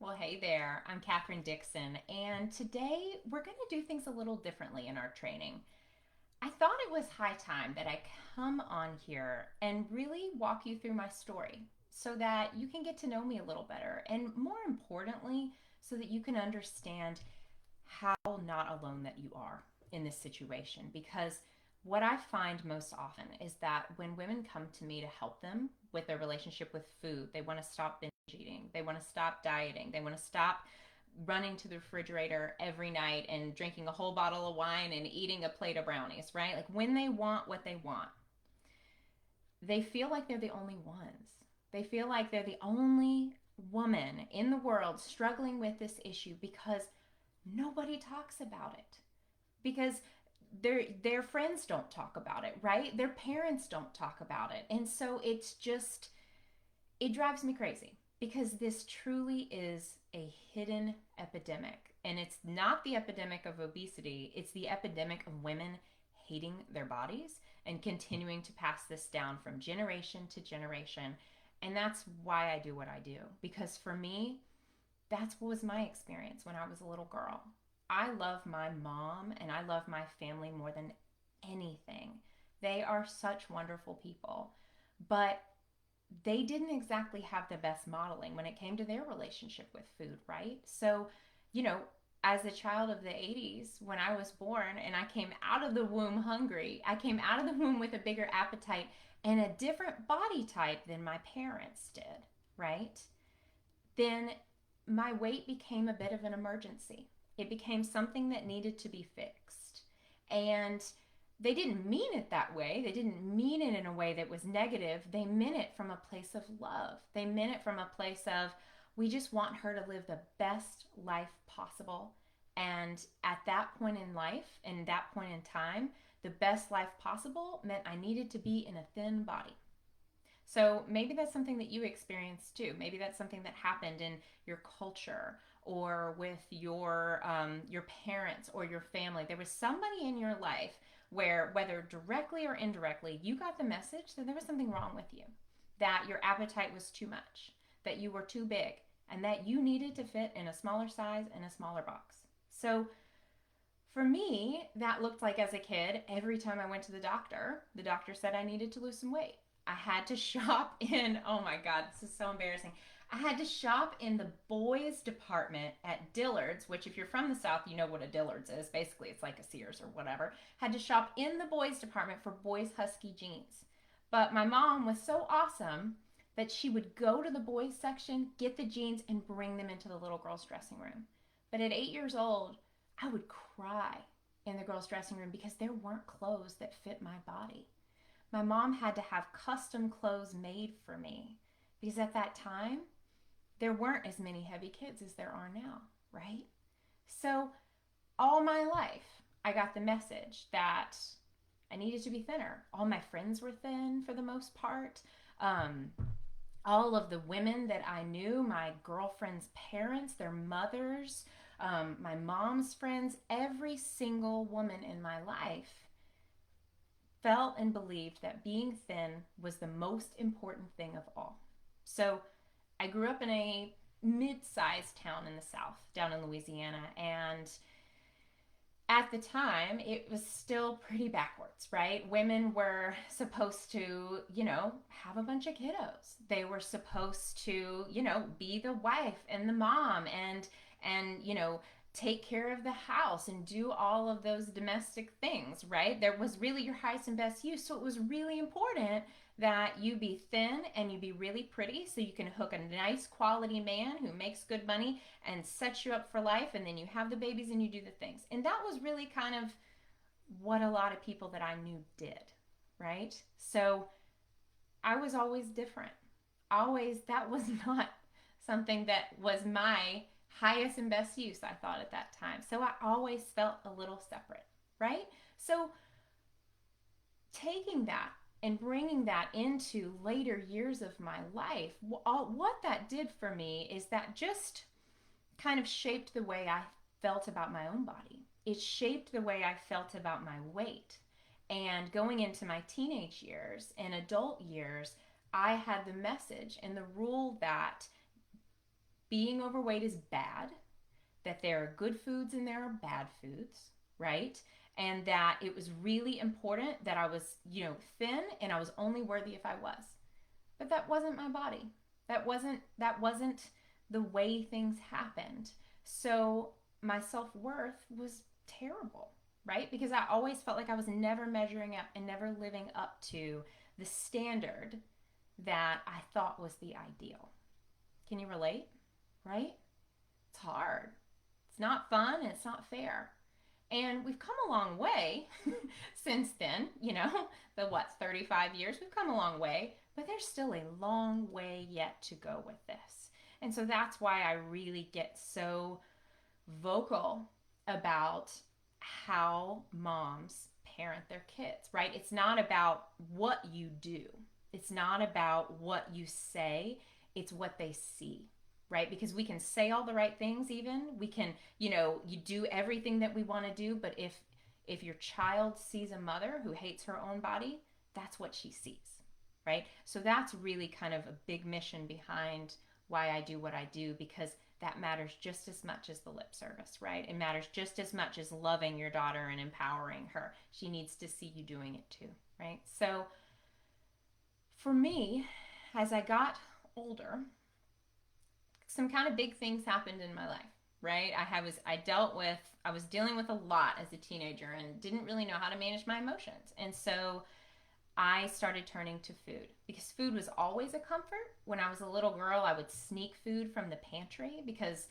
Well, hey there. I'm Katherine Dixon, and today we're going to do things a little differently in our training. I thought it was high time that I come on here and really walk you through my story so that you can get to know me a little better, and more importantly, so that you can understand how not alone that you are in this situation. Because what I find most often is that when women come to me to help them with their relationship with food, they want to stop binge eating, they want to stop dieting, they want to stop running to the refrigerator every night and drinking a whole bottle of wine and eating a plate of brownies, right? Like when they want what they want, they feel like they're the only ones. They feel like they're the only woman in the world struggling with this issue because nobody talks about it. Because their friends don't talk about it, right? Their parents don't talk about it. And so it drives me crazy because this truly is a hidden epidemic. And it's not the epidemic of obesity, it's the epidemic of women hating their bodies and continuing to pass this down from generation to generation. And that's why I do what I do. Because for me, that's what was my experience when I was a little girl. I love my mom and I love my family more than anything. They are such wonderful people. But they didn't exactly have the best modeling when it came to their relationship with food, right? So, you know, as a child of the 80s, when I was born and I came out of the womb hungry, I came out of the womb with a bigger appetite and a different body type than my parents did, right? Then my weight became a bit of an emergency. It became something that needed to be fixed. And they didn't mean it that way. They didn't mean it in a way that was negative. They meant it from a place of love. They meant it from a place of, we just want her to live the best life possible. And at that point in life, and that point in time, the best life possible meant I needed to be in a thin body. So maybe that's something that you experienced too. Maybe that's something that happened in your culture or with your parents or your family. There was somebody in your life where, whether directly or indirectly, you got the message that there was something wrong with you, that your appetite was too much, that you were too big, and that you needed to fit in a smaller size in a smaller box. So for me, that looked like as a kid, every time I went to the doctor said I needed to lose some weight. I had to shop in, oh my God, this is so embarrassing. I had to shop in the boys department at Dillard's, which, if you're from the South, you know what a Dillard's is. Basically, it's like a Sears or whatever. Had to shop in the boys department for boys' husky jeans. But my mom was so awesome that she would go to the boys section, get the jeans, and bring them into the little girls' dressing room. But at 8 years old, I would cry in the girls' dressing room because there weren't clothes that fit my body. My mom had to have custom clothes made for me because at that time, there weren't as many heavy kids as there are now, right? So, all my life, I got the message that I needed to be thinner. All my friends were thin for the most part. Um, all of the women that I knew, my girlfriend's parents, their mothers, my mom's friends, every single woman in my life felt and believed that being thin was the most important thing of all. So I grew up in a mid-sized town in the South, down in Louisiana, and at the time, it was still pretty backwards, right? Women were supposed to, have a bunch of kiddos. They were supposed to, be the wife and the mom and take care of the house and do all of those domestic things, right? There was really your highest and best use. So it was really important that you be thin and you be really pretty so you can hook a nice quality man who makes good money and sets you up for life, and then you have the babies and you do the things. And that was really kind of what a lot of people that I knew did, right? So I was always different. Always, that was not something that was my highest and best use, I thought, at that time. So I always felt a little separate, right? So taking that and bringing that into later years of my life, what that did for me is that just kind of shaped the way I felt about my own body. It shaped the way I felt about my weight. And going into my teenage years and adult years, I had the message and the rule that being overweight is bad, that there are good foods and there are bad foods, right? And that it was really important that I was, thin and I was only worthy if I was. But that wasn't my body. That wasn't the way things happened. So my self-worth was terrible, right? Because I always felt like I was never measuring up and never living up to the standard that I thought was the ideal. Can you relate? Right? It's hard. It's not fun and it's not fair. And we've come a long way since then, the 35 years, we've come a long way, but there's still a long way yet to go with this. And so that's why I really get so vocal about how moms parent their kids, right? It's not about what you do, it's not about what you say, it's what they see. Right? Because we can say all the right things, even we can, you do everything that we want to do, but if your child sees a mother who hates her own body, that's what she sees, right? So that's really kind of a big mission behind why I do what I do, because that matters just as much as the lip service, right? It matters just as much as loving your daughter and empowering her. She needs to see you doing it too, right? So for me, as I got older, some kind of big things happened in my life, right? I was dealing with a lot as a teenager and didn't really know how to manage my emotions. And so I started turning to food, because food was always a comfort. When I was a little girl, I would sneak food from the pantry because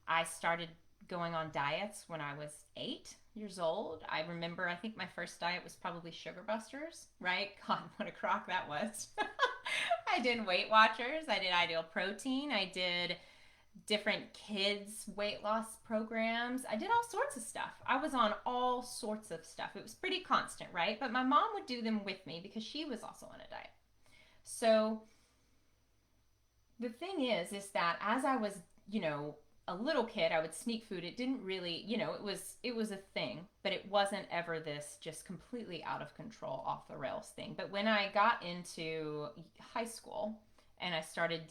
I started going on diets when I was 8 years old. I remember, I think my first diet was probably Sugar Busters, right? God, what a crock that was. I did Weight Watchers, I did Ideal Protein, I did different kids weight loss programs. I did all sorts of stuff. I was on all sorts of stuff. It was pretty constant, right? But my mom would do them with me because she was also on a diet. So the thing is that as I was, a little kid, I would sneak food. It didn't really, it was a thing, but it wasn't ever this just completely out of control, off the rails thing. But when I got into high school, and I started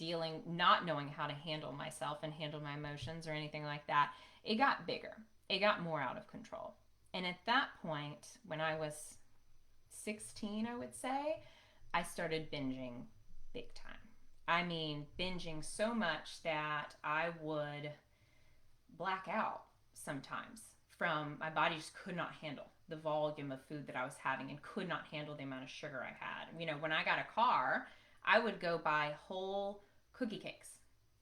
not knowing how to handle myself and handle my emotions or anything like that, it got bigger. It got more out of control. And at that point, when I was 16, I would say, I started binging big time. I mean, binging so much that I would black out sometimes from my body just could not handle the volume of food that I was having and could not handle the amount of sugar I had. When I got a car, I would go buy whole cookie cakes,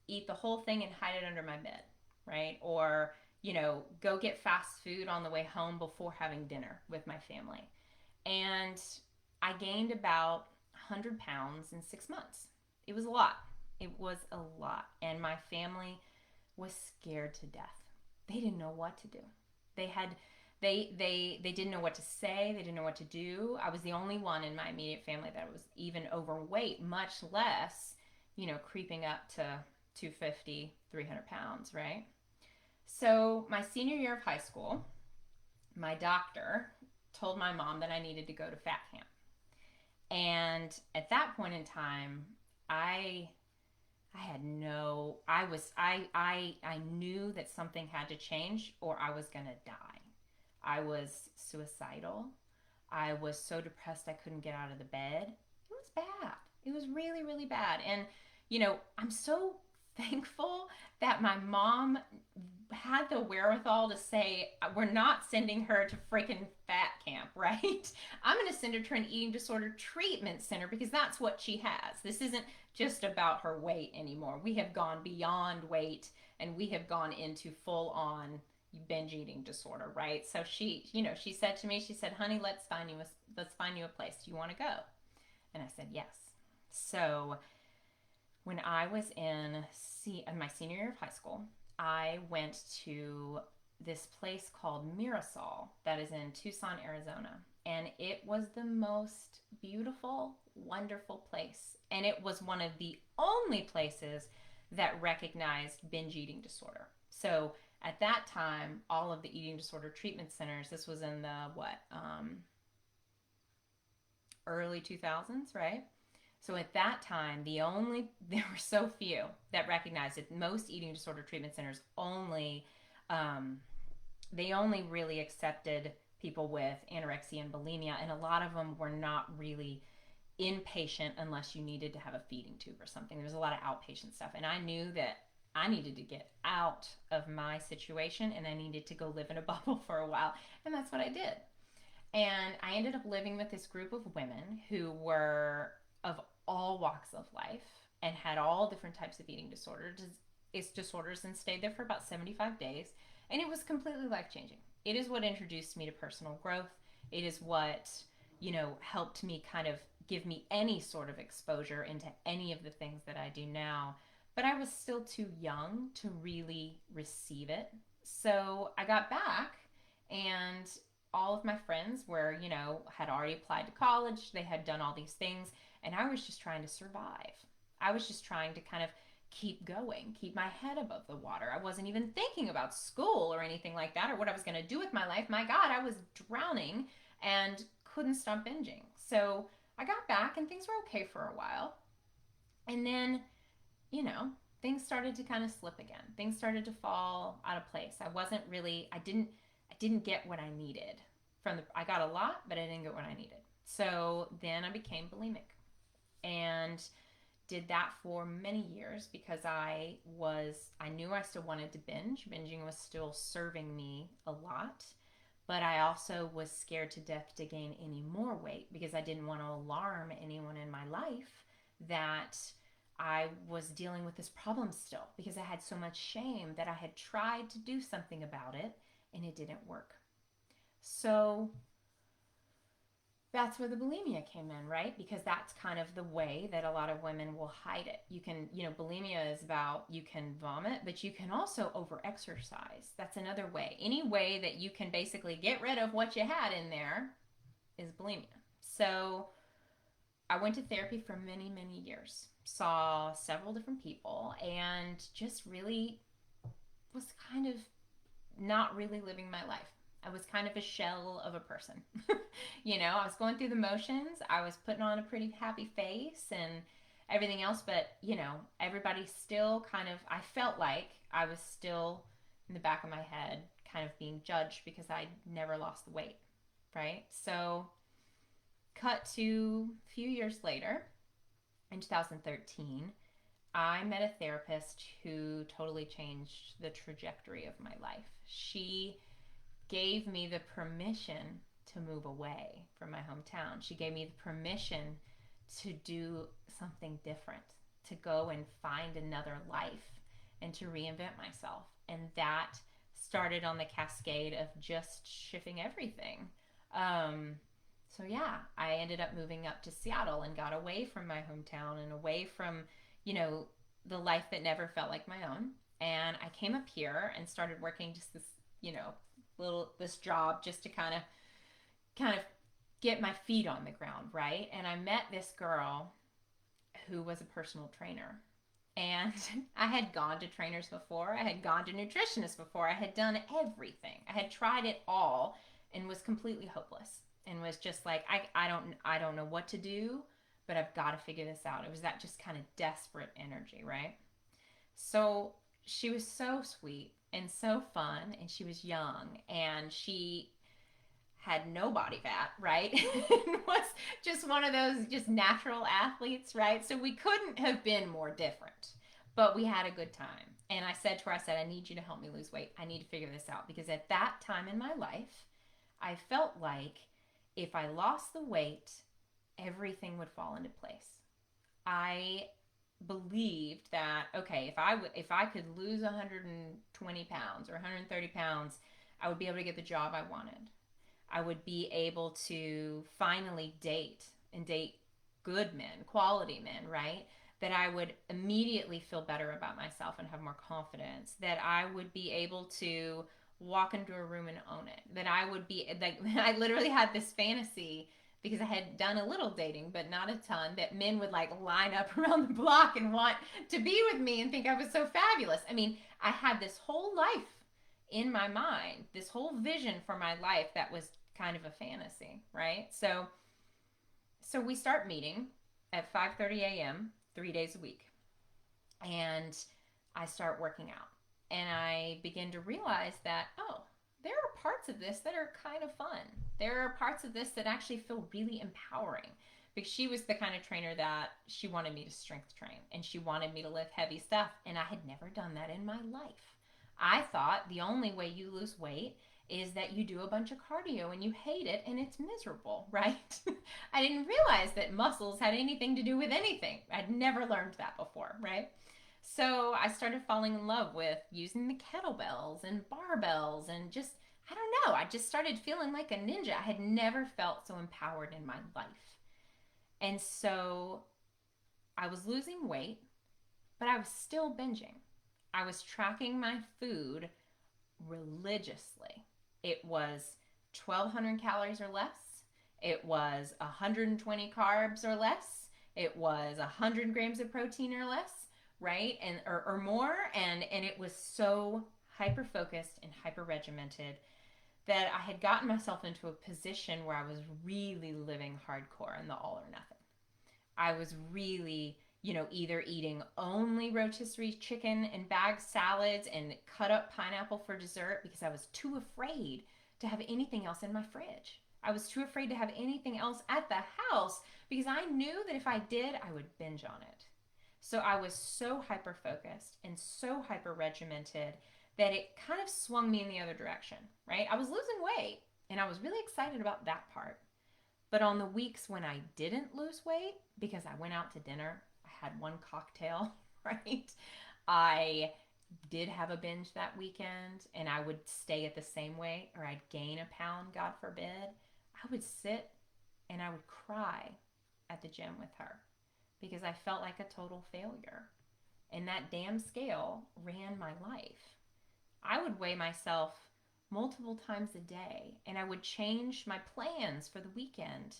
eat the whole thing and hide it under my bed, right? Or, go get fast food on the way home before having dinner with my family. And I gained about 100 pounds in 6 months. It was a lot. It was a lot. And my family was scared to death. They didn't know what to do. They had they didn't know what to say. They didn't know what to do. I was the only one in my immediate family that was even overweight, much less, creeping up to 250, 300 pounds, right? So my senior year of high school, my doctor told my mom that I needed to go to fat camp. And at that point in time, I I had no I knew that something had to change or I was going to die. I was suicidal. I was so depressed I couldn't get out of the bed. It was bad. It was really, really bad. And, I'm so thankful that my mom had the wherewithal to say, we're not sending her to freaking fat camp, right? I'm going to send her to an eating disorder treatment center because that's what she has. This isn't just about her weight anymore. We have gone beyond weight and we have gone into full on binge eating disorder, right? So she said to me, she said, honey, let's find you a place. Do you want to go? And I said, yes. So when I was in my senior year of high school, I went to this place called Mirasol that is in Tucson, Arizona. And it was the most beautiful, wonderful place. And it was one of the only places that recognized binge eating disorder. So at that time, all of the eating disorder treatment centers, this was in the early 2000s, right? So at that time, there were so few that recognized it. Most eating disorder treatment centers um, they only really accepted people with anorexia and bulimia, and a lot of them were not really inpatient unless you needed to have a feeding tube or something. There was a lot of outpatient stuff, and I knew that I needed to get out of my situation and I needed to go live in a bubble for a while, and that's what I did. And I ended up living with this group of women who were of all walks of life and had all different types of eating disorders and stayed there for about 75 days. And it was completely life changing. It is what introduced me to personal growth. It is what, helped me kind of give me any sort of exposure into any of the things that I do now. But I was still too young to really receive it. So I got back, and all of my friends were, had already applied to college. They had done all these things, and I was just trying to survive. I was just trying to kind of keep going, keep my head above the water. I wasn't even thinking about school or anything like that or what I was going to do with my life. My God, I was drowning and couldn't stop binging. So I got back and things were okay for a while. And then, you know, things started to kind of slip again. Things started to fall out of place. I didn't get what I needed I got a lot, but I didn't get what I needed. So then I became bulimic and did that for many years because I knew I still wanted to binge. Binging was still serving me a lot, but I also was scared to death to gain any more weight because I didn't want to alarm anyone in my life that I was dealing with this problem still because I had so much shame that I had tried to do something about it and it didn't work. So that's where the bulimia came in, right? Because that's kind of the way that a lot of women will hide it. Bulimia is about you can vomit, but you can also overexercise. That's another way. Any way that you can basically get rid of what you had in there is bulimia. So I went to therapy for many, many years, saw several different people, and just really was kind of not really living my life. I was kind of a shell of a person. I was going through the motions. I was putting on a pretty happy face and everything else, but, everybody still I felt like I was still in the back of my head kind of being judged because I never lost the weight, right? So, cut to a few years later, in 2013, I met a therapist who totally changed the trajectory of my life. She gave me the permission to move away from my hometown. She gave me the permission to do something different, to go and find another life and to reinvent myself. And that started on the cascade of just shifting everything. So yeah, I ended up moving up to Seattle and got away from my hometown and away from, the life that never felt like my own. And I came up here and started working just this, this job just to kind of get my feet on the ground, right? And I met this girl who was a personal trainer. And I had gone to trainers before. I had gone to nutritionists before. I had done everything. I had tried it all and was completely hopeless and was just like, I don't know what to do, but I've got to figure this out. It was that just kind of desperate energy, right? So she was so sweet and so fun, and she was young, and she had no body fat, right? Was just one of those just natural athletes, right? So we couldn't have been more different, but we had a good time. And I said to her, I need you to help me lose weight. I need to figure this out because at that time in my life, I felt like if I lost the weight, everything would fall into place. I believed that okay, if I could lose 120 pounds or 130 pounds, I would be able to get the job I wanted. I would be able to finally date good men, quality men, right? That I would immediately feel better about myself and have more confidence. That I would be able to walk into a room and own it. That I would be like, I literally had this fantasy because I had done a little dating, but not a ton, that men would like line up around the block and want to be with me and think I was so fabulous. I mean, I had this whole life in my mind, this whole vision for my life that was kind of a fantasy, right? So we start meeting at 5:30 a.m. 3 days a week. And I start working out. And I begin to realize that, oh, there are parts of this that are kind of fun. There are parts of this that actually feel really empowering, because she was the kind of trainer that she wanted me to strength train and she wanted me to lift heavy stuff. And I had never done that in my life. I thought the only way you lose weight is that you do a bunch of cardio and you hate it and it's miserable, right? I didn't realize that muscles had anything to do with anything. I'd never learned that before, right? So I started falling in love with using the kettlebells and barbells and just, I don't know, I just started feeling like a ninja. I had never felt so empowered in my life. And so I was losing weight, but I was still binging. I was tracking my food religiously. It was 1,200 calories or less. It was 120 carbs or less. It was 100 grams of protein or less, right? And or more. And it was so hyper focused and hyper regimented that I had gotten myself into a position where I was really living hardcore in the all or nothing. I was really, either eating only rotisserie chicken and bagged salads and cut up pineapple for dessert because I was too afraid to have anything else in my fridge. I was too afraid to have anything else at the house because I knew that if I did, I would binge on it. So I was so hyper focused and so hyper regimented that it kind of swung me in the other direction, right? I was losing weight and I was really excited about that part. But on the weeks when I didn't lose weight, because I went out to dinner, I had one cocktail, right? I did have a binge that weekend and I would stay at the same weight or I'd gain a pound, God forbid. I would sit and I would cry at the gym with her because I felt like a total failure. And that damn scale ran my life. I would weigh myself multiple times a day and I would change my plans for the weekend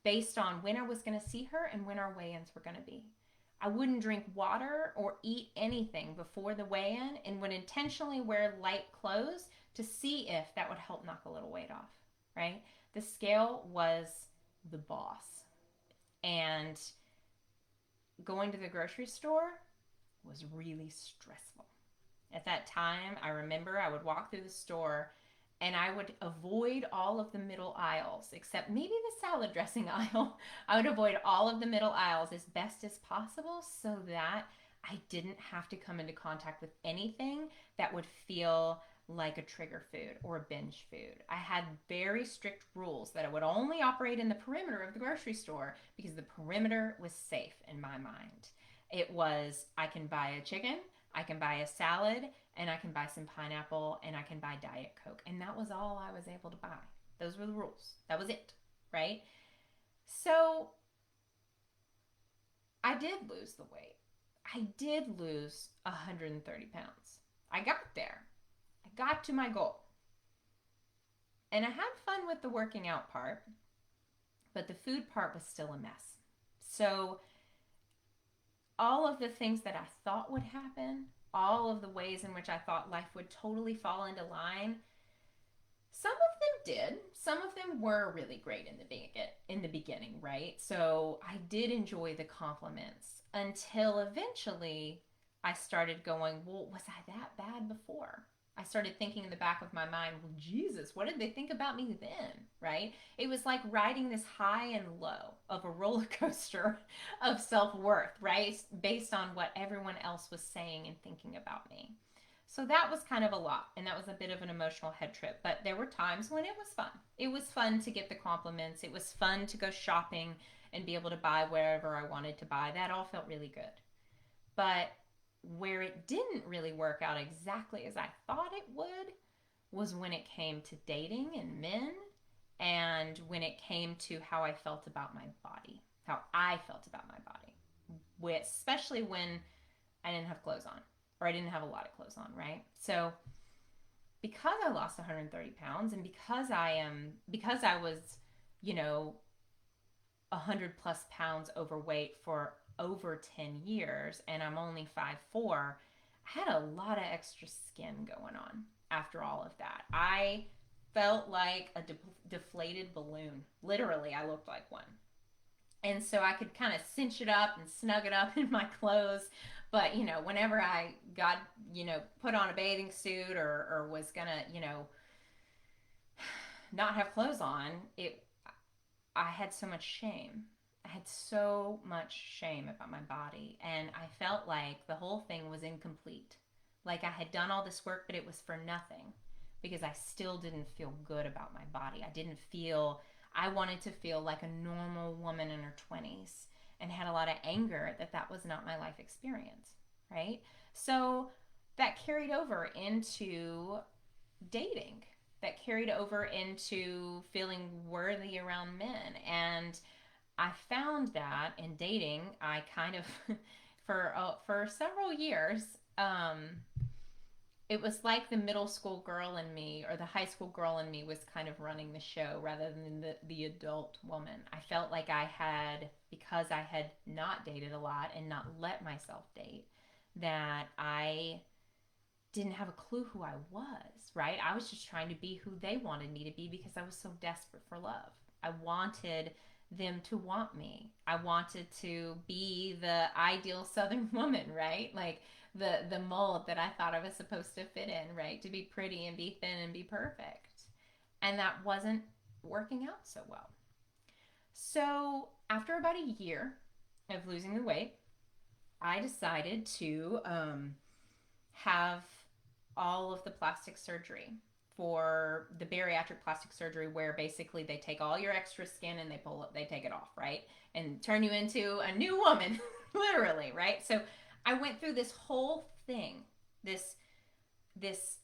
based on when I was going to see her and when our weigh-ins were going to be. I wouldn't drink water or eat anything before the weigh-in and would intentionally wear light clothes to see if that would help knock a little weight off, right? The scale was the boss. And going to the grocery store was really stressful. At that time, I remember I would walk through the store and I would avoid all of the middle aisles, except maybe the salad dressing aisle. I would avoid all of the middle aisles as best as possible so that I didn't have to come into contact with anything that would feel like a trigger food or a binge food. I had very strict rules that I would only operate in the perimeter of the grocery store because the perimeter was safe in my mind. It was, I can buy a chicken, I can buy a salad, and I can buy some pineapple, and I can buy Diet Coke. And that was all I was able to buy. Those were the rules. That was it, right? So I did lose the weight. I did lose 130 pounds. I got there. I got to my goal. And I had fun with the working out part, but the food part was still a mess. So all of the things that I thought would happen, all of the ways in which I thought life would totally fall into line, some of them did. Some of them were really great in the beginning, right? So I did enjoy the compliments until eventually I started going, well, was I that bad before? I started thinking in the back of my mind, well, Jesus, what did they think about me then, right? It was like riding this high and low of a roller coaster of self-worth, right? Based on what everyone else was saying and thinking about me. So that was kind of a lot, and that was a bit of an emotional head trip, but there were times when it was fun. It was fun to get the compliments. It was fun to go shopping and be able to buy wherever I wanted to buy. That all felt really good. But where it didn't really work out exactly as I thought it would was when it came to dating and men, and when it came to how I felt about my body, how I felt about my body, especially when I didn't have clothes on, or I didn't have a lot of clothes on, right? So because I lost 130 pounds and because I was, you know, 100 plus pounds overweight for over 10 years and I'm only 5'4", I had a lot of extra skin going on after all of that. I felt like a deflated balloon. Literally, I looked like one. And so I could kind of cinch it up and snug it up in my clothes. But, whenever I got, put on a bathing suit or was gonna, not have clothes on, I had so much shame. I had so much shame about my body, and I felt like the whole thing was incomplete. Like I had done all this work, but it was for nothing because I still didn't feel good about my body. I wanted to feel like a normal woman in her 20s and had a lot of anger that that was not my life experience, right? So that carried over into dating, that carried over into feeling worthy around men. And I found that in dating, I kind of, for several years, it was like the middle school girl in me or the high school girl in me was kind of running the show rather than the adult woman. I felt like I had, because I had not dated a lot and not let myself date, that I didn't have a clue who I was, right? I was just trying to be who they wanted me to be because I was so desperate for love. I wanted them to want me. I wanted to be the ideal Southern woman, right? Like the mold that I thought I was supposed to fit in, right? To be pretty and be thin and be perfect. And that wasn't working out so well. So after about a year of losing the weight, I decided to have all of the plastic surgery for the bariatric plastic surgery, where basically they take all your extra skin and they take it off, right, and turn you into a new woman, literally, right? So I went through this whole thing. This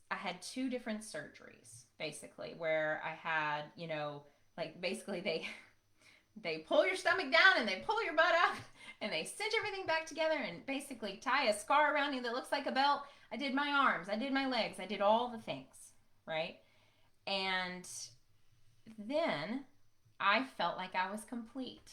I had two different surgeries basically, where I had, like basically they pull your stomach down and they pull your butt up and they cinch everything back together and basically tie a scar around you that looks like a belt. I did my arms, I did my legs, I did all the things, right? And then I felt like I was complete.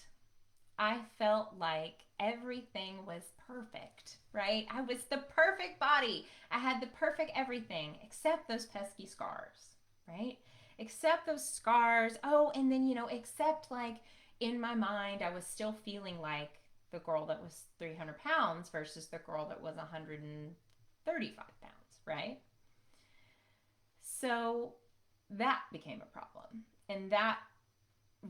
I felt like everything was perfect, right? I was the perfect body. I had the perfect everything except those pesky scars, right? Except those scars. Oh, and then, except like in my mind, I was still feeling like the girl that was 300 pounds versus the girl that was 135 pounds, right? So that became a problem. And that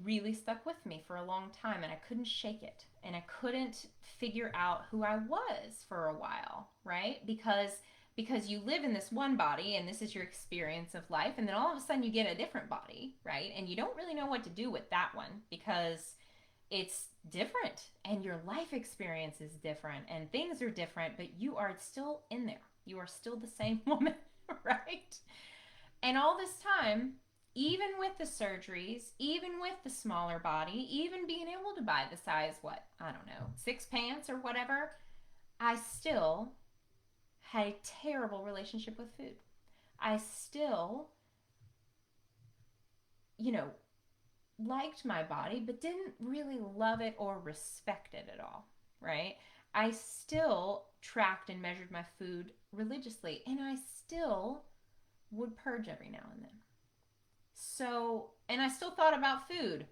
really stuck with me for a long time, and I couldn't shake it. And I couldn't figure out who I was for a while, right? Because you live in this one body and this is your experience of life, and then all of a sudden you get a different body, right? And you don't really know what to do with that one because it's different and your life experience is different and things are different, but you are still in there. You are still the same woman, right? And all this time, even with the surgeries, even with the smaller body, even being able to buy the size, what, I don't know, six pants or whatever, I still had a terrible relationship with food. I still, you know, liked my body, but didn't really love it or respect it at all, right? I still tracked and measured my food religiously, and I still would purge every now and then. So, and I still thought about food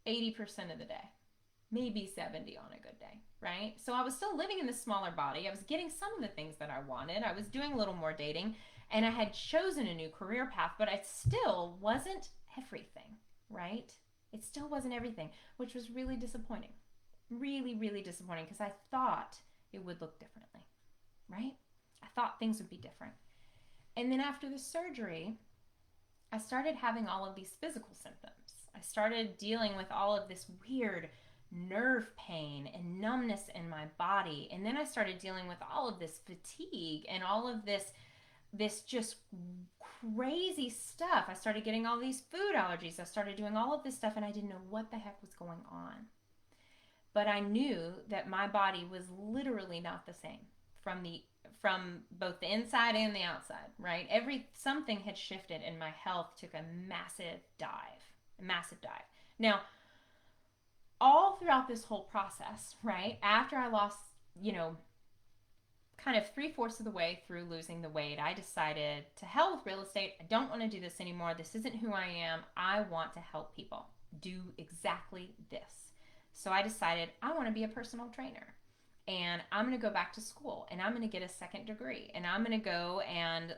80% of the day, maybe 70 on a good day, right? So I was still living in this smaller body. I was getting some of the things that I wanted. I was doing a little more dating, and I had chosen a new career path, but it still wasn't everything, right? It still wasn't everything, which was really disappointing. Really, really disappointing because I thought it would look differently, right? I thought things would be different. And then after the surgery, I started having all of these physical symptoms. I started dealing with all of this weird nerve pain and numbness in my body. And then I started dealing with all of this fatigue and all of this just crazy stuff. I started getting all these food allergies. I started doing all of this stuff and I didn't know what the heck was going on. But I knew that my body was literally not the same from both the inside and the outside, right? Something had shifted and my health took a massive dive. A massive dive. Now, all throughout this whole process, right? After I lost, kind of 3/4 of the way through losing the weight, I decided to hell with real estate. I don't want to do this anymore. This isn't who I am. I want to help people do exactly this. So I decided I want to be a personal trainer. And I'm going to go back to school and I'm going to get a second degree. And I'm going to go and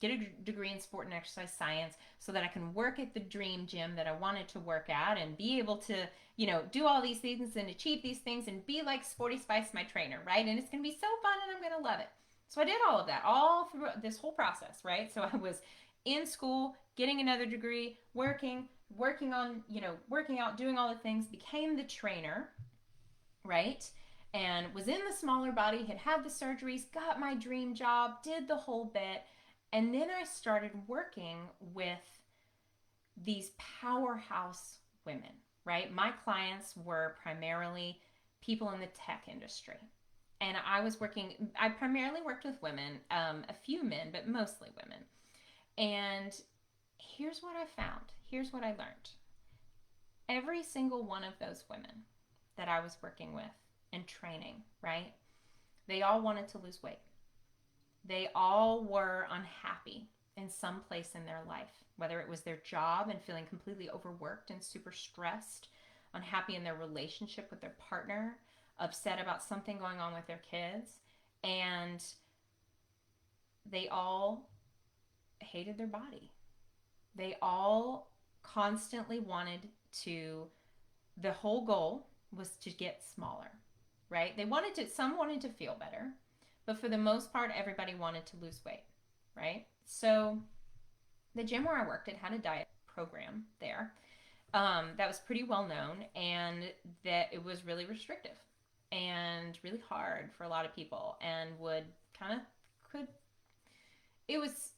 get a degree in sport and exercise science so that I can work at the dream gym that I wanted to work at and be able to, do all these things and achieve these things and be like Sporty Spice, my trainer, right? And it's going to be so fun and I'm going to love it. So I did all of that all through this whole process, right? So I was in school, getting another degree, working on, working out, doing all the things, became the trainer, right? And was in the smaller body, had the surgeries, got my dream job, did the whole bit. And then I started working with these powerhouse women, right? My clients were primarily people in the tech industry. And I primarily worked with women, a few men, but mostly women. And here's what I found. Here's what I learned. Every single one of those women that I was working with and training, right? They all wanted to lose weight. They all were unhappy in some place in their life, whether it was their job and feeling completely overworked and super stressed, unhappy in their relationship with their partner, upset about something going on with their kids, and they all hated their body. They all constantly wanted to, the whole goal was to get smaller, right? Some wanted to feel better, but for the most part, everybody wanted to lose weight, right? So the gym where I worked at had a diet program there that was pretty well known, and that it was really restrictive and really hard for a lot of people, and would kind of could it was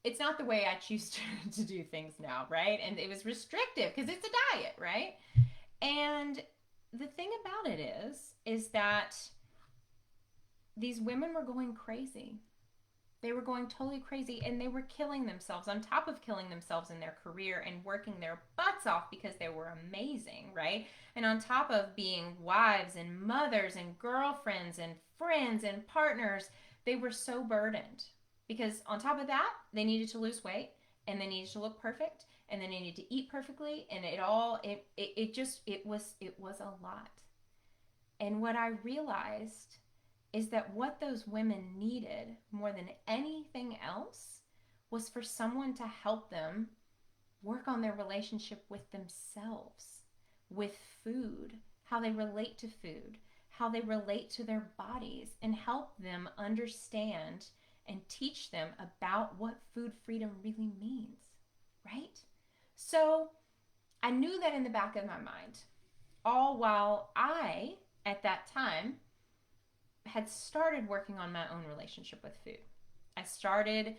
it's not the way I choose to do things now, right? And it was restrictive because it's a diet, right? And the thing about it is that these women were going crazy. They were going totally crazy, and they were killing themselves on top of killing themselves in their career and working their butts off because they were amazing, right? And on top of being wives and mothers and girlfriends and friends and partners, they were so burdened because on top of that, they needed to lose weight and they needed to look perfect and they needed to eat perfectly, and it was a lot. And what I realized is that what those women needed more than anything else was for someone to help them work on their relationship with themselves, with food, how they relate to food, how they relate to their bodies, and help them understand and teach them about what food freedom really means, right? So I knew that in the back of my mind, all while I, at that time, had started working on my own relationship with food. I started,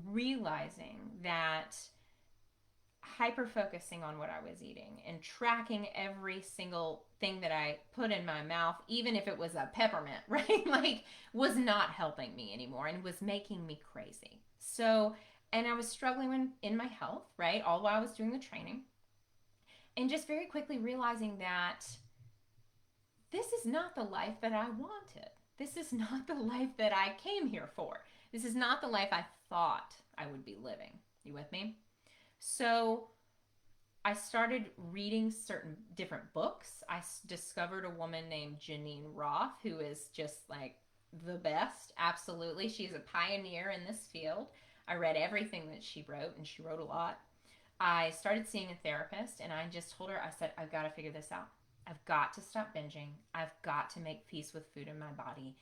realizing that hyper focusing on what I was eating and tracking every single thing that I put in my mouth, even if it was a peppermint, right? Like, was not helping me anymore and was making me crazy. So, and I was struggling in my health, right? All while I was doing the training. And just very quickly realizing that this is not the life that I wanted. This is not the life that I came here for. This is not the life I thought I would be living. You with me? So I started reading certain different books. I discovered a woman named Janine Roth, who is just like the best. Absolutely. She's a pioneer in this field. I read everything that she wrote, and she wrote a lot. I started seeing a therapist, and I just told her, I said, I've got to figure this out. I've got to stop binging. I've got to make peace with food in my body.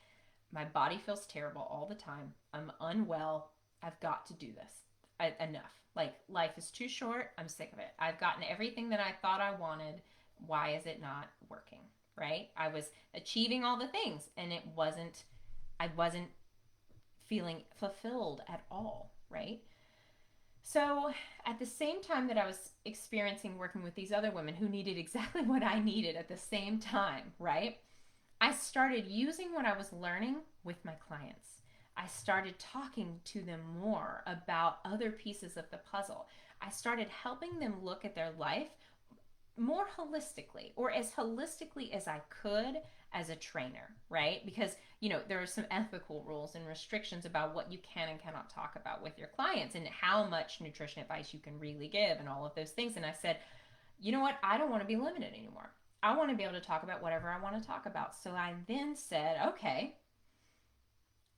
My body feels terrible all the time. I'm unwell. I've got to do this. Enough. Like, life is too short. I'm sick of it. I've gotten everything that I thought I wanted. Why is it not working? Right? I was achieving all the things, and I wasn't feeling fulfilled at all. Right? So at the same time that I was experiencing working with these other women who needed exactly what I needed at the same time, right? I started using what I was learning with my clients. I started talking to them more about other pieces of the puzzle. I started helping them look at their life more holistically, or as holistically as I could as a trainer, right? Because, there are some ethical rules and restrictions about what you can and cannot talk about with your clients and how much nutrition advice you can really give and all of those things. And I said, you know what? I don't want to be limited anymore. I want to be able to talk about whatever I want to talk about. So I then said, okay,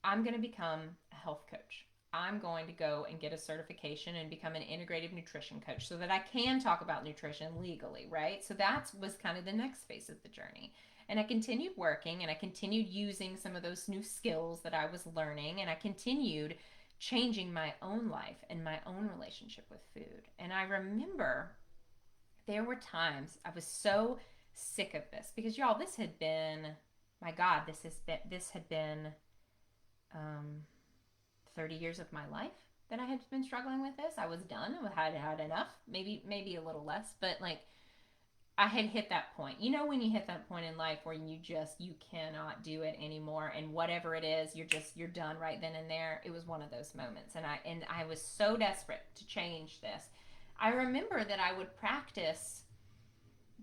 I'm going to become a health coach. I'm going to go and get a certification and become an integrative nutrition coach so that I can talk about nutrition legally, right? So that was kind of the next phase of the journey. And I continued working and I continued using some of those new skills that I was learning, and I continued changing my own life and my own relationship with food. And I remember there were times I was so sick of this because y'all, this had been, my God, this had been um, 30 years of my life that I had been struggling with this. I was done. I had had enough. Maybe a little less, but like I had hit that point. You know when you hit that point in life where you cannot do it anymore, and whatever it is, you're done right then and there. It was one of those moments, and I was so desperate to change this. I remember that I would practice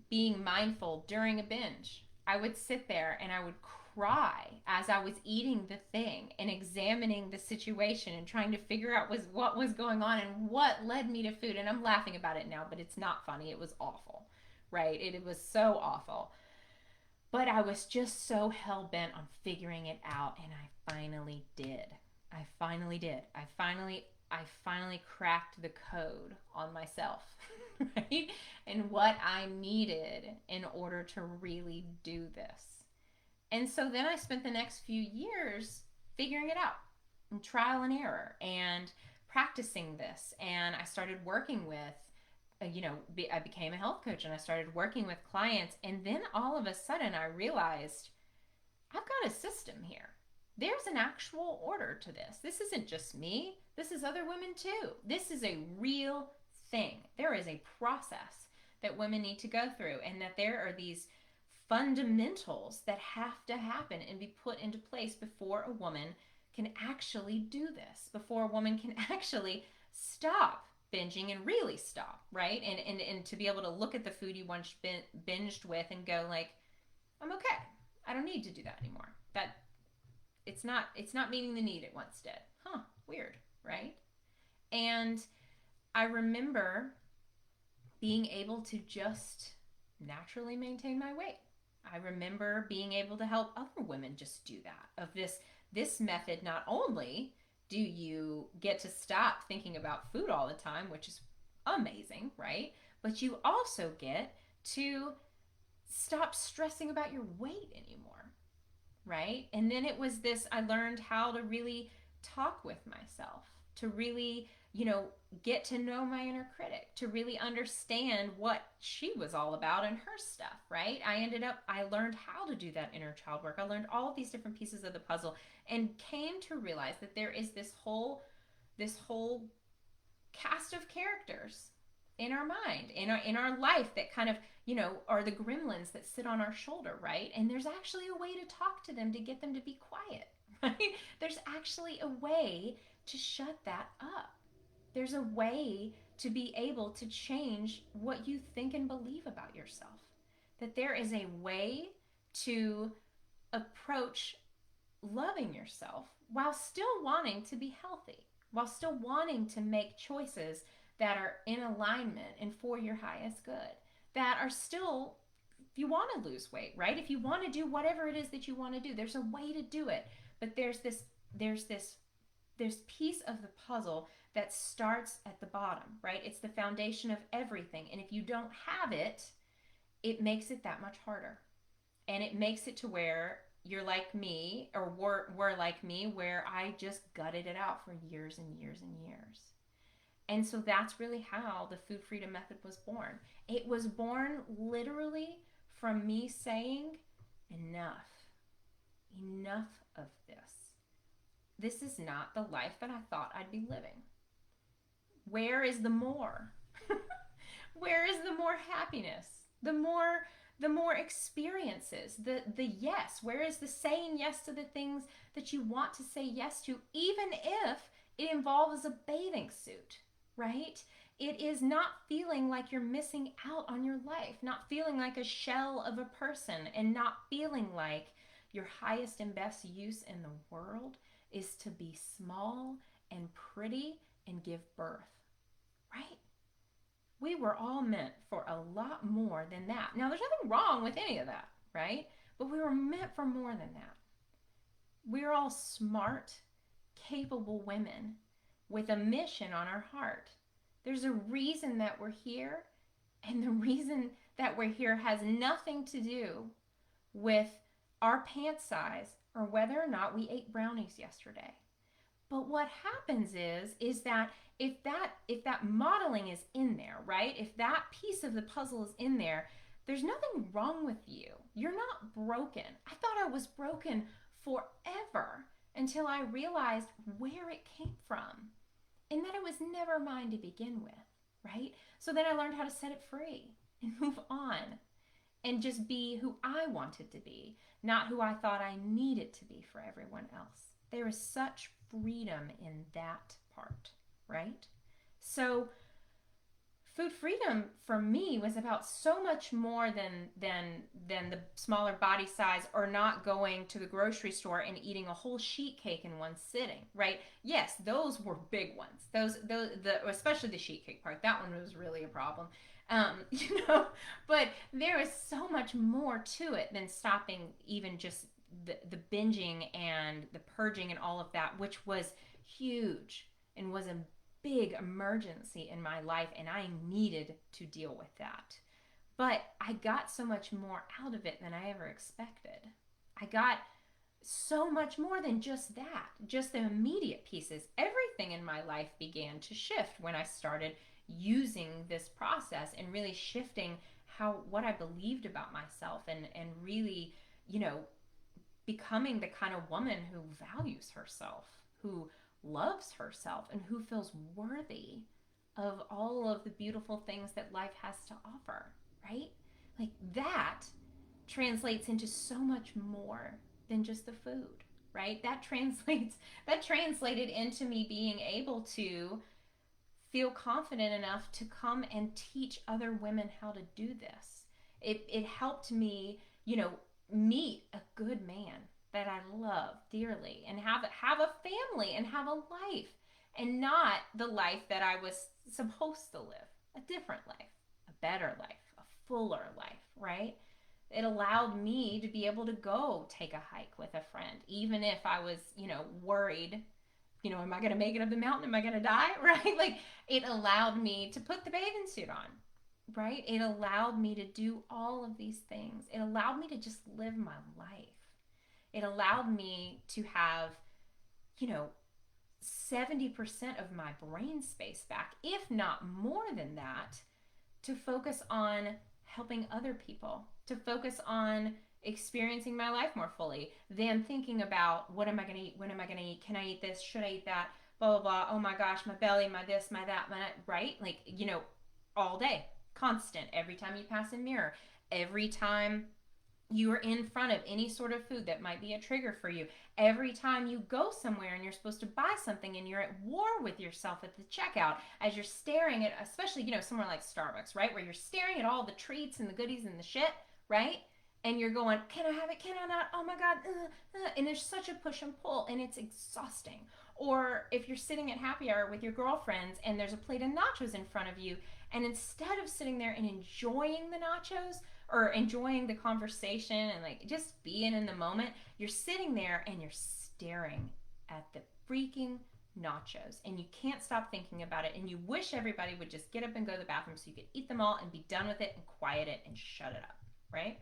being mindful during a binge. I would sit there and I would cry as I was eating the thing and examining the situation and trying to figure out what was going on and what led me to food. And I'm laughing about it now, but it's not funny. It was awful, right? It was so awful. But I was just so hell bent on figuring it out, and I finally did. I finally did. I finally cracked the code on myself, right? And what I needed in order to really do this. And so then I spent the next few years figuring it out, and trial and error, and practicing this. And I started working with I became a health coach and I started working with clients. And then all of a sudden, I realized I've got a system here. There's an actual order to this. This isn't just me, this is other women too. This is a real thing. There is a process that women need to go through, and that there are these fundamentals that have to happen and be put into place before a woman can actually do this, before a woman can actually stop binging and really stop, right? And to be able to look at the food you once binged with and go like, I'm okay. I don't need to do that anymore. That it's not meeting the need it once did. Huh, weird, right? And I remember being able to just naturally maintain my weight. I remember being able to help other women just do that. Of this method, not only do you get to stop thinking about food all the time, which is amazing, right? But you also get to stop stressing about your weight anymore, right? And then it was this, I learned how to really talk with myself, to really, get to know my inner critic, to really understand what she was all about and her stuff, right? I learned how to do that inner child work. I learned all of these different pieces of the puzzle and came to realize that there is this whole cast of characters in our mind, in our life, that kind of, are the gremlins that sit on our shoulder, right? And there's actually a way to talk to them to get them to be quiet, right? There's actually a way to shut that up. There's a way to be able to change what you think and believe about yourself. That there is a way to approach loving yourself while still wanting to be healthy, while still wanting to make choices that are in alignment and for your highest good, that are still, if you want to lose weight, right? If you want to do whatever it is that you want to do, there's a way to do it. But there's piece of the puzzle that starts at the bottom, right? It's the foundation of everything. And if you don't have it, it makes it that much harder. And it makes it to where you're like me, or were like me, where I just gutted it out for years and years and years. And so that's really how the food freedom method was born. It was born literally from me saying, enough, enough of this. This is not the life that I thought I'd be living. Where is the more? Where is the more happiness? The more experiences, the yes. Where is the saying yes to the things that you want to say yes to, even if it involves a bathing suit, right? It is not feeling like you're missing out on your life, not feeling like a shell of a person, and not feeling like your highest and best use in the world is to be small and pretty and give birth, right? We were all meant for a lot more than that. Now, there's nothing wrong with any of that, right? But we were meant for more than that. We're all smart, capable women with a mission on our heart. There's a reason that we're here, and the reason that we're here has nothing to do with our pant size or whether or not we ate brownies yesterday. But what happens is that if that modeling is in there, right? If that piece of the puzzle is in there, there's nothing wrong with you. You're not broken. I thought I was broken forever until I realized where it came from and that it was never mine to begin with, right? So then I learned how to set it free and move on and just be who I wanted to be, not who I thought I needed to be for everyone else. There is such freedom in that part, right? So food freedom for me was about so much more than the smaller body size or not going to the grocery store and eating a whole sheet cake in one sitting, right? Yes, those were big ones. The especially the sheet cake part. That one was really a problem. You know, but there is so much more to it than stopping even just the binging and the purging and all of that, which was huge and was a big emergency in my life, and I needed to deal with that. But I got so much more out of it than I ever expected. I got so much more than just that, just the immediate pieces. Everything in my life began to shift when I started using this process and really shifting how what I believed about myself and really, you know, becoming the kind of woman who values herself, who loves herself, and who feels worthy of all of the beautiful things that life has to offer, right? Like that translates into so much more than just the food, right? That translated into me being able to feel confident enough to come and teach other women how to do this. It helped me, you know, meet a good man that I love dearly and have a family and have a life and not the life that I was supposed to live. A different life, a better life, a fuller life, right? It allowed me to be able to go take a hike with a friend, even if I was, you know, worried, you know, am I going to make it up the mountain? Am I going to die? Right? Like it allowed me to put the bathing suit on, right? It allowed me to do all of these things. It allowed me to just live my life. It allowed me to have, you know, 70% of my brain space back, if not more than that, to focus on helping other people, to focus on experiencing my life more fully than thinking about what am I going to eat, when am I going to eat, can I eat this, should I eat that, blah, blah, blah, oh my gosh, my belly, my this, my that, my that, right? Like, you know, all day, constant, every time you pass a mirror, every time you are in front of any sort of food that might be a trigger for you. Every time you go somewhere and you're supposed to buy something and you're at war with yourself at the checkout as you're staring at, especially, you know, somewhere like Starbucks, right? Where you're staring at all the treats and the goodies and the shit, right? And you're going, can I have it? Can I not? Oh my God. And there's such a push and pull and it's exhausting. Or if you're sitting at happy hour with your girlfriends and there's a plate of nachos in front of you, and instead of sitting there and enjoying the nachos, or enjoying the conversation and like just being in the moment, you're sitting there and you're staring at the freaking nachos and you can't stop thinking about it and you wish everybody would just get up and go to the bathroom so you could eat them all and be done with it and quiet it and shut it up, right?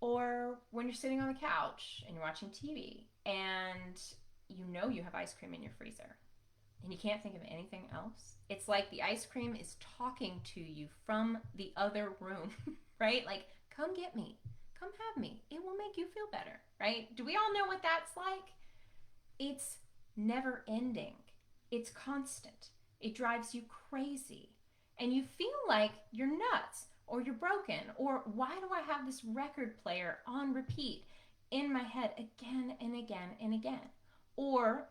Or when you're sitting on the couch and you're watching TV and you know you have ice cream in your freezer and you can't think of anything else. It's like the ice cream is talking to you from the other room, right? Like, come get me. Come have me. It will make you feel better, right? Do we all know what that's like? It's never ending. It's constant. It drives you crazy. And you feel like you're nuts or you're broken or why do I have this record player on repeat in my head again and again and again? Or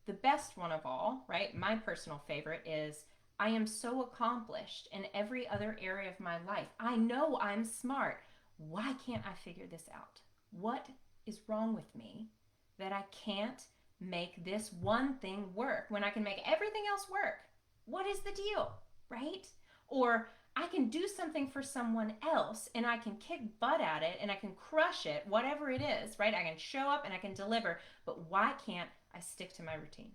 the best one of all, right? My personal favorite is I am so accomplished in every other area of my life. I know I'm smart. Why can't I figure this out? What is wrong with me that I can't make this one thing work when I can make everything else work? What is the deal? right? Or I can do something for someone else and I can kick butt at it and I can crush it, whatever it is, right? I can show up and I can deliver, but why can't I stick to my routine?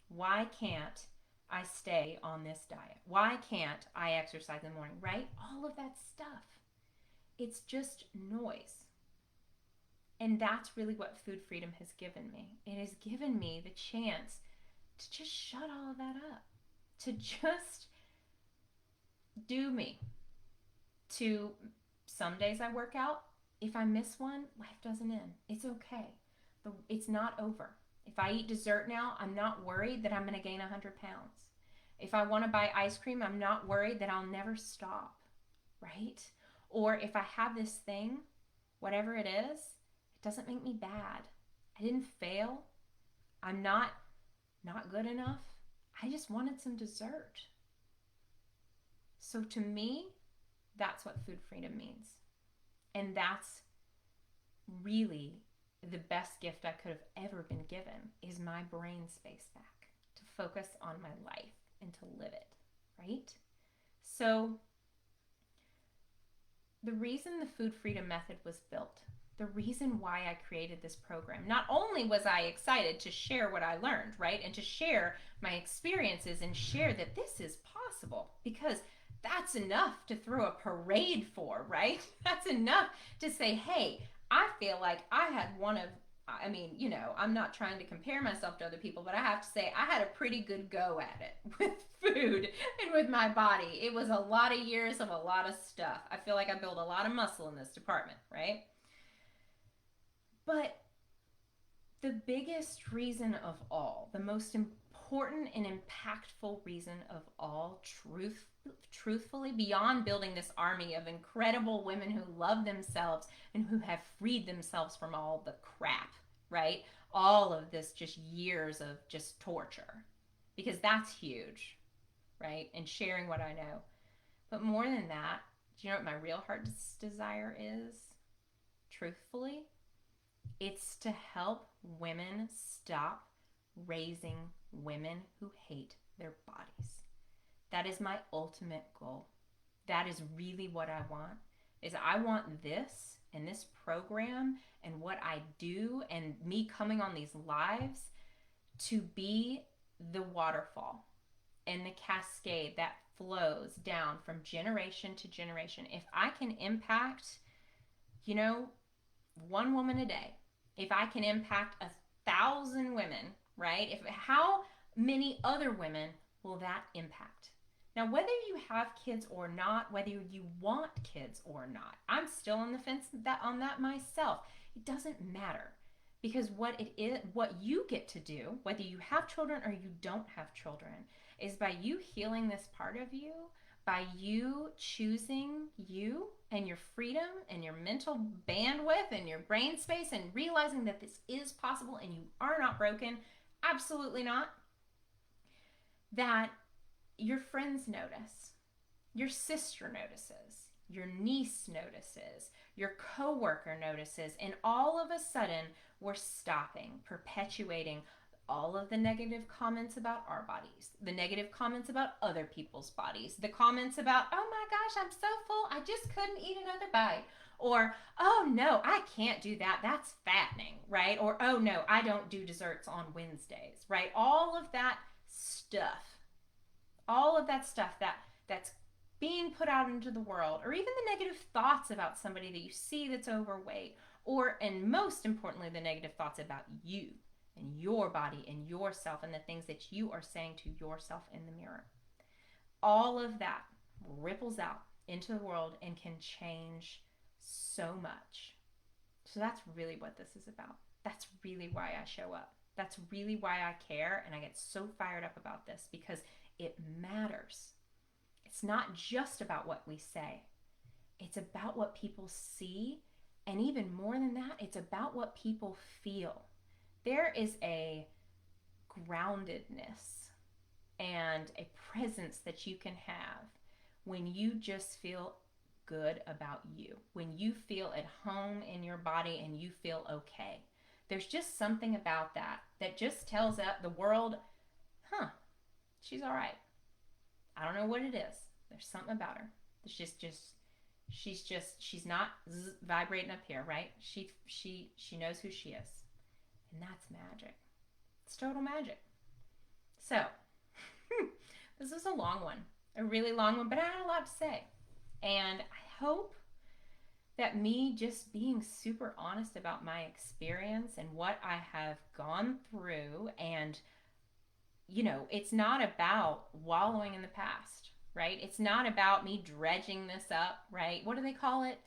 Why can't I stay on this diet? Why can't I exercise in the morning, right? All of that stuff. It's just noise. And that's really what food freedom has given me. It has given me the chance to just shut all of that up, to just do me. To some days I work out. If I miss one, life doesn't end. It's okay. It's not over. If I eat dessert now, I'm not worried that I'm going to gain 100 pounds. If I want to buy ice cream, I'm not worried that I'll never stop, right? Or if I have this thing, whatever it is, it doesn't make me bad. I didn't fail. I'm not good enough. I just wanted some dessert. So to me, that's what food freedom means. And that's really the best gift I could have ever been given, is my brain space back to focus on my life and to live it, right? So the reason the food freedom method was built, the reason why I created this program, not only was I excited to share what I learned, right? And to share my experiences and share that this is possible, because that's enough to throw a parade for, right? That's enough to say, hey, I feel like I had I'm not trying to compare myself to other people, but I have to say I had a pretty good go at it with food and with my body. It was a lot of years of a lot of stuff. I feel like I built a lot of muscle in this department, right? But the biggest reason of all, the most important and impactful reason of all, truthfully, beyond building this army of incredible women who love themselves and who have freed themselves from all the crap, right? All of this just years of just torture, because that's huge, right? And sharing what I know. But more than that, do you know what my real heart's desire is? Truthfully, it's to help women stop raising women who hate their bodies. That is my ultimate goal. That is really what I want. Is I want this and this program and what I do and me coming on these lives to be the waterfall and the cascade that flows down from generation to generation. If I can impact, one woman a day, if I can impact 1,000 women, right? How many other women will that impact? Now, whether you have kids or not, whether you want kids or not, I'm still on the fence on that myself. It doesn't matter, because what you get to do, whether you have children or you don't have children, is by you healing this part of you, by you choosing you and your freedom and your mental bandwidth and your brain space and realizing that this is possible and you are not broken, absolutely not, that your friends notice, your sister notices, your niece notices, your coworker notices, and all of a sudden we're stopping, perpetuating all of the negative comments about our bodies, the negative comments about other people's bodies, the comments about, oh my gosh, I'm so full, I just couldn't eat another bite. Or, oh no, I can't do that, that's fattening, right? Or, oh no, I don't do desserts on Wednesdays, right? All of that stuff that's being put out into the world, or even the negative thoughts about somebody that you see that's overweight, or, and most importantly, the negative thoughts about you and your body and yourself and the things that you are saying to yourself in the mirror. All of that ripples out into the world and can change so much. So that's really what this is about. That's really why I show up. That's really why I care, and I get so fired up about this, because it matters. It's not just about what we say. It's about what people see, and even more than that, it's about what people feel. There is a groundedness and a presence that you can have when you just feel good about you, when you feel at home in your body and you feel okay. There's just something about that just tells the world, she's all right. I don't know what it is. There's something about her. It's she's not vibrating up here, right? She knows who she is, and that's magic. It's total magic. So this is a long one, a really long one, but I had a lot to say, and I hope that me just being super honest about my experience and what I have gone through, and it's not about wallowing in the past, right? It's not about me dredging this up, right? What do they call it?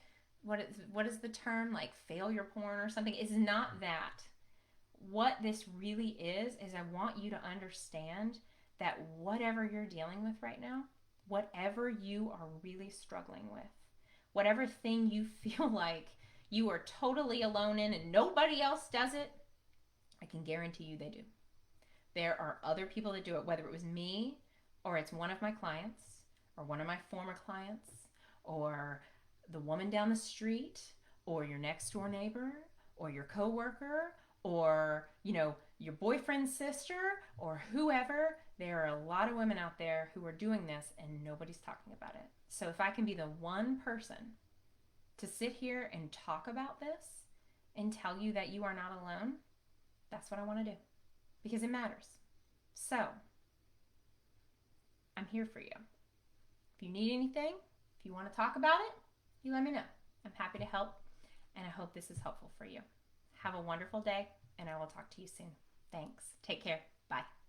What is the term, like failure porn or something? It's not that. What this really is I want you to understand that whatever you're dealing with right now, whatever you are really struggling with, whatever thing you feel like you are totally alone in and nobody else does it, I can guarantee you they do. There are other people that do it, whether it was me or it's one of my clients or one of my former clients or the woman down the street or your next door neighbor or your coworker or, your boyfriend's sister or whoever. There are a lot of women out there who are doing this and nobody's talking about it. So if I can be the one person to sit here and talk about this and tell you that you are not alone, that's what I want to do because it matters. So I'm here for you. If you need anything, if you want to talk about it, you let me know. I'm happy to help, and I hope this is helpful for you. Have a wonderful day, and I will talk to you soon. Thanks. Take care. Bye.